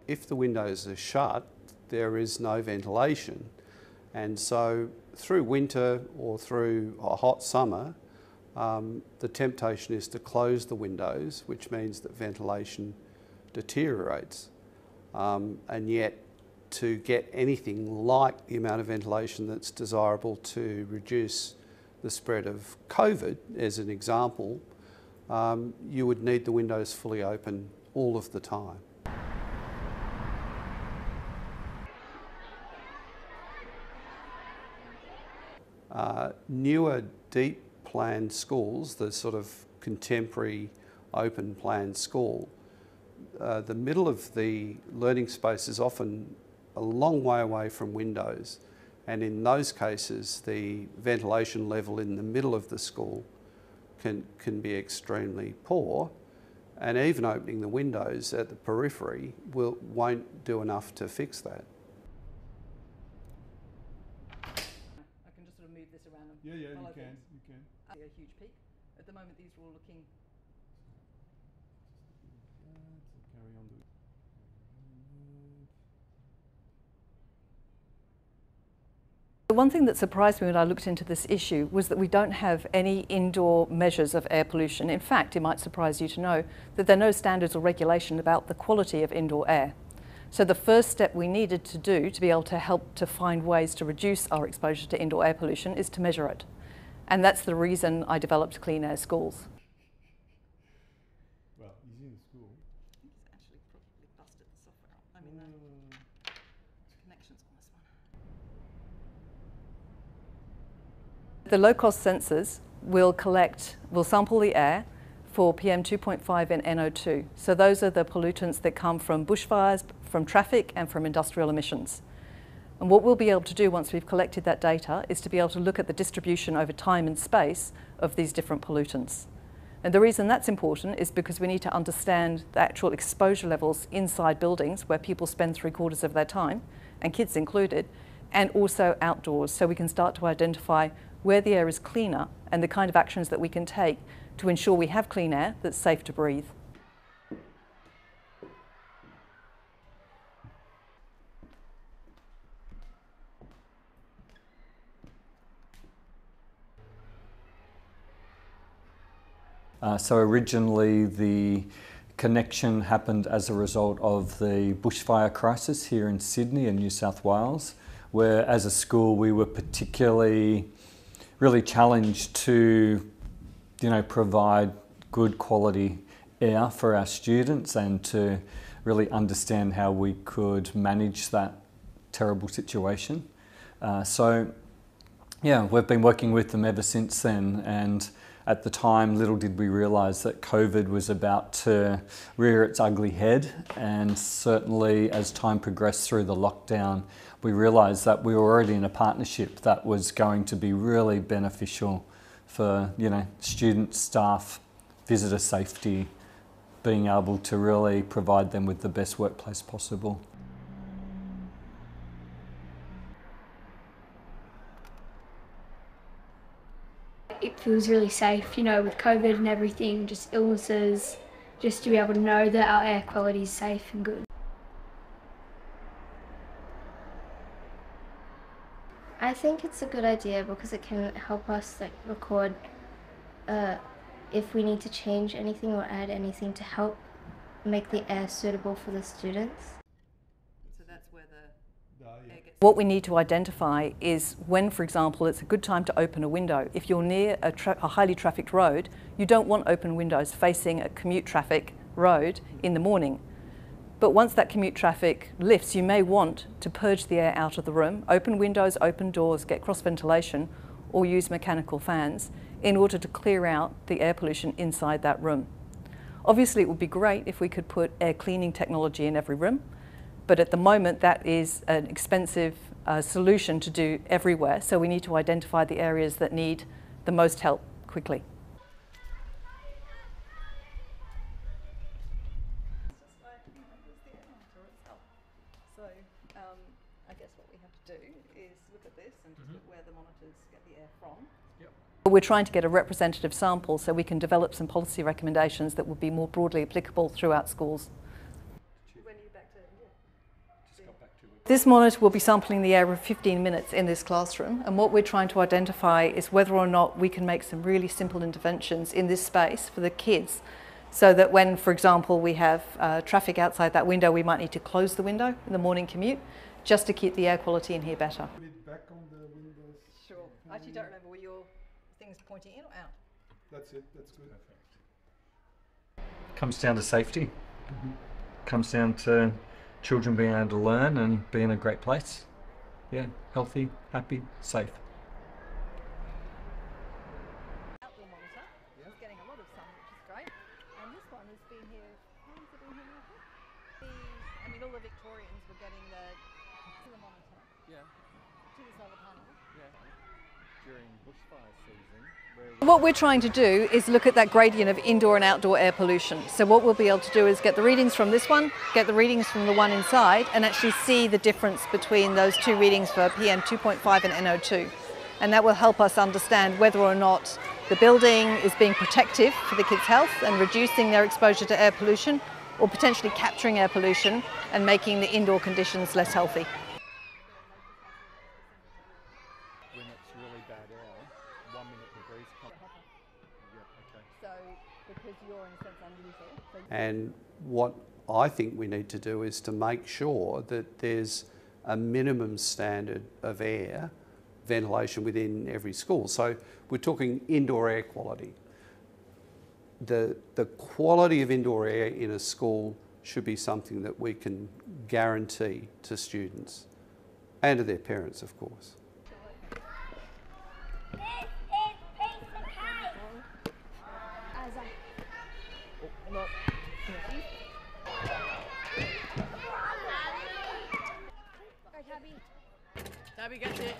if the windows are shut, there is no ventilation. And so through winter or through a hot summer, the temptation is to close the windows, which means that ventilation deteriorates. And yet, to get anything like the amount of ventilation that's desirable to reduce the spread of COVID, as an example, you would need the windows fully open all of the time. Newer deep plan schools, the sort of contemporary open plan school, the middle of the learning space is often a long way away from windows, and in those cases the ventilation level in the middle of the school can be extremely poor, and even opening the windows at the periphery won't do enough to fix that. I can just sort of move this around and you follow can. things. You can. A huge peak. At the moment these are all looking. Carry on doing. The one thing that surprised me when I looked into this issue was that we don't have any indoor measures of air pollution. In fact, it might surprise you to know that there are no standards or regulation about the quality of indoor air. So the first step we needed to do to be able to help to find ways to reduce our exposure to indoor air pollution is to measure it. And that's the reason I developed Clean Air Schools. Well, he's in the school. He's actually probably busted the software up. I mean, the connection's on this one. The low-cost sensors will sample the air for PM 2.5 and NO2. So those are the pollutants that come from bushfires, from traffic and from industrial emissions. And what we'll be able to do once we've collected that data is to be able to look at the distribution over time and space of these different pollutants. And the reason that's important is because we need to understand the actual exposure levels inside buildings where people spend 3/4 of their time, and kids included, and also outdoors, so we can start to identify where the air is cleaner and the kind of actions that we can take to ensure we have clean air that's safe to breathe. So originally the connection happened as a result of the bushfire crisis here in Sydney and New South Wales, where as a school we were particularly really challenged to provide good quality air for our students and to really understand how we could manage that terrible situation. We've been working with them ever since then, and at the time little did we realise that COVID was about to rear its ugly head, and certainly as time progressed through the lockdown we realised that we were already in a partnership that was going to be really beneficial for students, staff, visitor safety, being able to really provide them with the best workplace possible. It feels really safe, with COVID and everything, just illnesses, just to be able to know that our air quality is safe and good. I think it's a good idea because it can help us record if we need to change anything or add anything to help make the air suitable for the students. So that's where the air gets. What we need to identify is when, for example, it's a good time to open a window. If you're near a highly trafficked road, you don't want open windows facing a commute traffic road in the morning. But once that commute traffic lifts, you may want to purge the air out of the room, open windows, open doors, get cross ventilation, or use mechanical fans in order to clear out the air pollution inside that room. Obviously, it would be great if we could put air cleaning technology in every room, but at the moment that is an expensive solution to do everywhere, so we need to identify the areas that need the most help quickly. I guess what we have to do is look at this and just look where the monitors get the air from. We're trying to get a representative sample so we can develop some policy recommendations that would be more broadly applicable throughout schools. When are you back to India? This monitor will be sampling the air for 15 minutes in this classroom, and what we're trying to identify is whether or not we can make some really simple interventions in this space for the kids, so that when, for example, we have traffic outside that window, we might need to close the window in the morning commute just to keep the air quality in here better. Back on the windows. Sure. I actually don't remember, were your things pointing in or out? That's it, that's good. Comes down to safety. Comes down to children being able to learn and be in a great place. Yeah, healthy, happy, safe. Outdoor monitor. It's getting a lot of sun, which is great. And this one has been here, how long has it been here now? I mean, all the Victorians were getting the monitor. Yeah. To the solar panel. Yeah. During bushfire season. What we're trying to do is look at that gradient of indoor and outdoor air pollution. So what we'll be able to do is get the readings from this one, get the readings from the one inside, and actually see the difference between those two readings for PM 2.5 and NO2. And that will help us understand whether or not the building is being protective for the kids' health and reducing their exposure to air pollution, or potentially capturing air pollution and making the indoor conditions less healthy. When it's really bad air, 1 minute degrees. So because you're in a sense unusual. And what I think we need to do is to make sure that there's a minimum standard of air ventilation within every school. So we're talking indoor air quality. The quality of indoor air in a school should be something that we can guarantee to students and to their parents, of course. Tabby gets it.